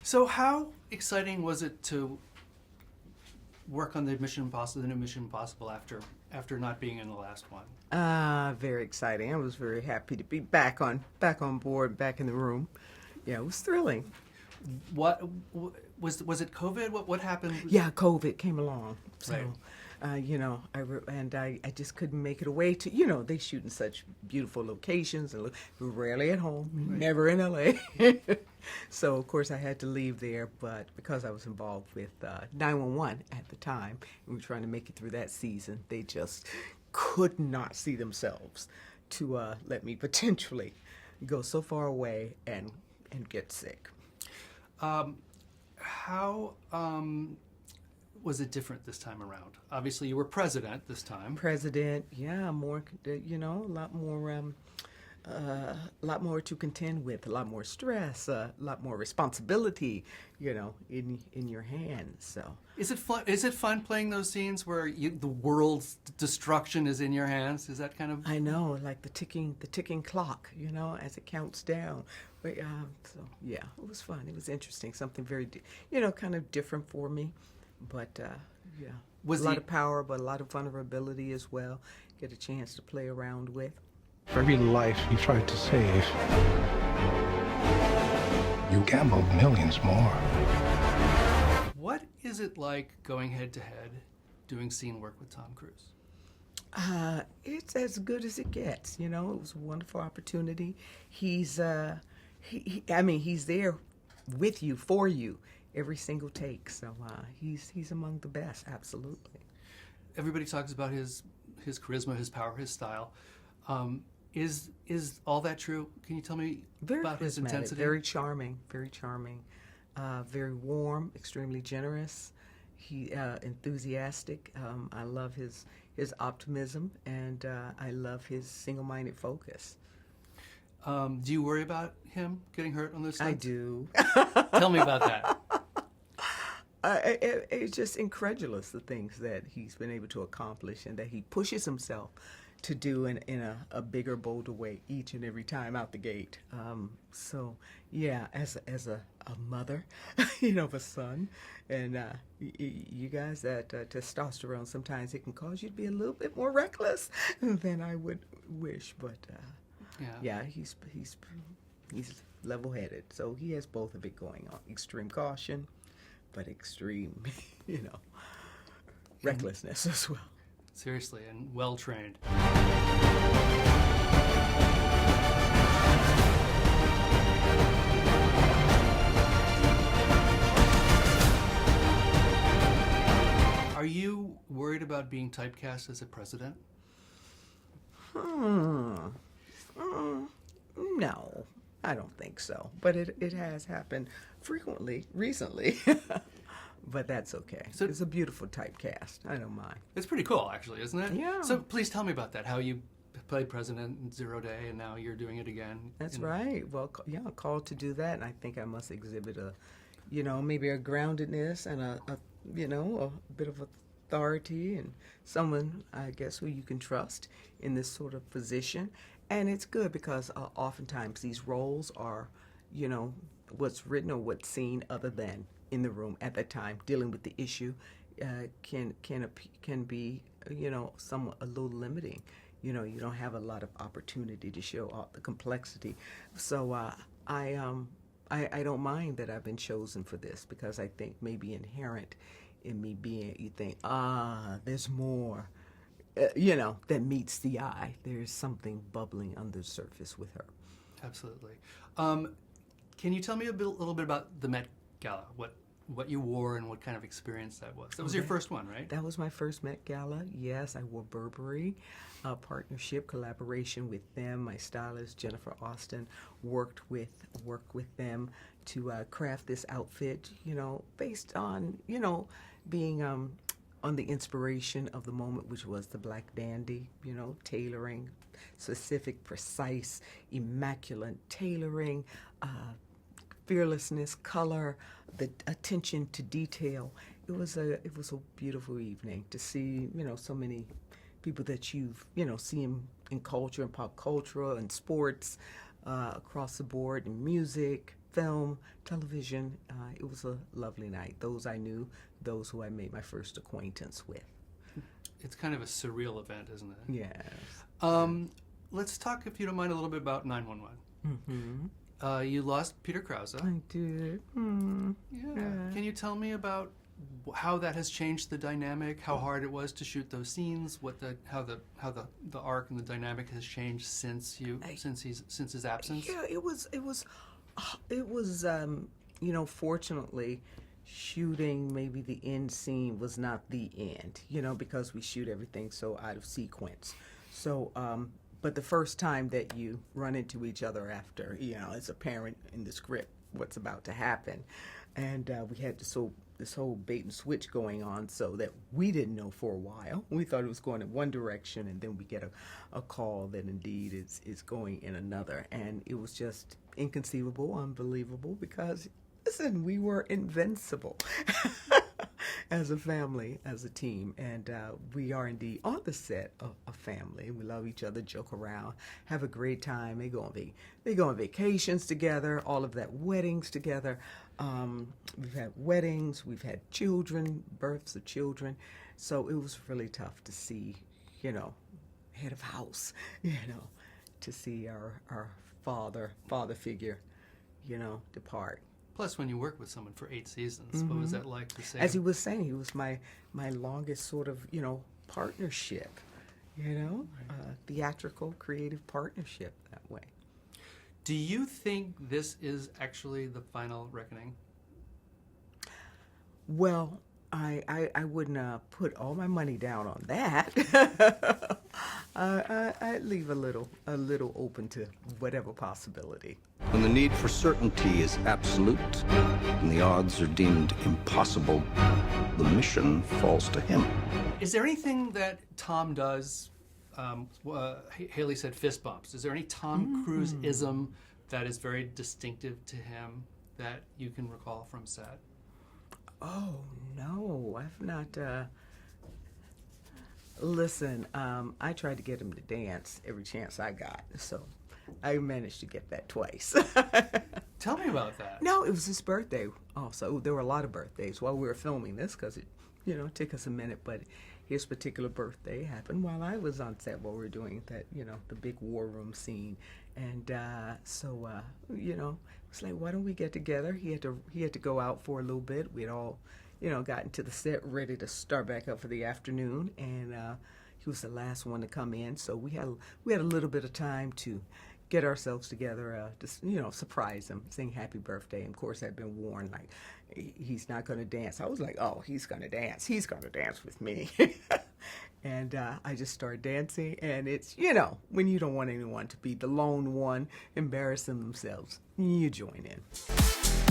So how exciting was it to work on the new Mission Impossible after not being in the last one? Very exciting. I was very happy to be back on board, back in the room. Yeah, it was thrilling. What was it? COVID? What happened? Yeah, COVID came along, so Right. I just couldn't make it away to they shoot in such beautiful locations and we're rarely at home, Right. never in LA. So of course I had to leave there, but because I was involved with 911 at the time, and we were trying to make it through that season, they just could not see themselves to let me potentially go so far away and get sick. How was it different this time around? Obviously, you were president this time. President, yeah, more, a lot more to contend with, a lot more stress, a lot more responsibility, in your hands. So Is it fun? Is it fun playing those scenes where the world's destruction is in your hands? Is that kind of? I know, like the ticking clock, as it counts down. But so yeah, it was fun. It was interesting, something very, kind of different for me. But yeah, Was a lot the- of power, but a lot of vulnerability as well. Get a chance to play around with. For every life you tried to save, you gambled millions more. What is it like going head to head, doing scene work with Tom Cruise? It's as good as it gets. It was a wonderful opportunity. He's he's there with you, for you, every single take. So he's among the best, absolutely. Everybody talks about his charisma, his power, his style. Is all that true? Can you tell me Very about his charismatic, intensity? very charming, very warm, extremely generous. He enthusiastic. I love his optimism, and I love his single-minded focus. Do you worry about him getting hurt on those stunts? I do. Tell me about that. It's just incredulous, the things that he's been able to accomplish and that he pushes himself to do in a bigger, bolder way each and every time out the gate. So yeah, as a mother, of a son, and you guys, that testosterone, sometimes it can cause you to be a little bit more reckless than I would wish. But yeah, he's level-headed, so he has both of it going on: extreme caution, but extreme, recklessness as well. Seriously, and well trained. Are you worried about being typecast as a president? No, I don't think so. But it has happened frequently recently. But that's okay. So- It's a beautiful typecast. I don't mind. It's pretty cool, actually, isn't it? Yeah. So please tell me about that. How you played president in Zero Day, and now you're doing it again. That's right. Well, yeah, called to do that, and I think I must exhibit maybe a groundedness and a bit of authority, and someone, I guess, who you can trust in this sort of position. And it's good because oftentimes these roles are, what's written or what's seen other than in the room at that time, dealing with the issue, can be, somewhat a little limiting. You don't have a lot of opportunity to show all the complexity. So I don't mind that I've been chosen for this, because I think maybe inherent in me being, you think, there's more, that meets the eye. There's something bubbling under the surface with her. Absolutely. Can you tell me a little bit about the Met Gala? What you wore and what kind of experience that was? That was your first one, right? That was my first Met Gala. Yes, I wore Burberry. Partnership, collaboration with them. My stylist, Jennifer Austin, worked with them to craft this outfit, based on, being on the inspiration of the moment, which was the Black Dandy, tailoring, specific, precise, immaculate tailoring, fearlessness, color, the attention to detail. It was a beautiful evening to see, so many people that you've, seen in culture and pop culture and sports, across the board, and music, film, television. It was a lovely night. Those I knew, those who I made my first acquaintance with. It's kind of a surreal event, isn't it? Yes. Let's talk, if you don't mind, a little bit about 911. Mm-hmm. You lost Peter Krause. I did. Yeah. Can you tell me about how that has changed the dynamic? How hard it was to shoot those scenes? How the arc and the dynamic has changed since his absence? Yeah, it was. Fortunately, shooting maybe the end scene was not the end. Because we shoot everything so out of sequence. So, but the first time that you run into each other after, it's apparent in the script what's about to happen, and we had this whole bait and switch going on, so that we didn't know for a while. We thought it was going in one direction, and then we get a call that indeed is going in another, and it was just inconceivable, unbelievable, because listen, we were invincible. As a family, as a team, and we are indeed on the set a family. We love each other, joke around, have a great time. They go on vacations together, all of that, weddings together. We've had weddings, we've had children, births of children. So it was really tough to see, head of house, to see our father figure, depart. Plus, when you work with someone for 8 seasons, what was that like to say? As he was saying, he was my longest sort of, partnership, theatrical, creative partnership that way. Do you think this is actually the final reckoning? Well, I wouldn't put all my money down on that. I'd leave a little open to whatever possibility. When the need for certainty is absolute and the odds are deemed impossible, the mission falls to him. Is there anything that Tom does? Haley said fist bumps. Is there any Tom Cruise-ism that is very distinctive to him that you can recall from set? Oh, no, I've not. Listen, I tried to get him to dance every chance I got, so I managed to get that twice. Tell me about that. No, it was his birthday also. There were a lot of birthdays while we were filming this because it, took us a minute, but his particular birthday happened while I was on set while we were doing that, the big war room scene. And so, it was like, why don't we get together? He had to go out for a little bit. We had all, gotten to the set ready to start back up for the afternoon, and he was the last one to come in. So we had a little bit of time to get ourselves together, to surprise him, sing happy birthday. And of course, I'd been warned, like, he's not going to dance. I was like, oh, he's going to dance. He's going to dance with me. And I just started dancing, and it's, when you don't want anyone to be the lone one embarrassing themselves, you join in.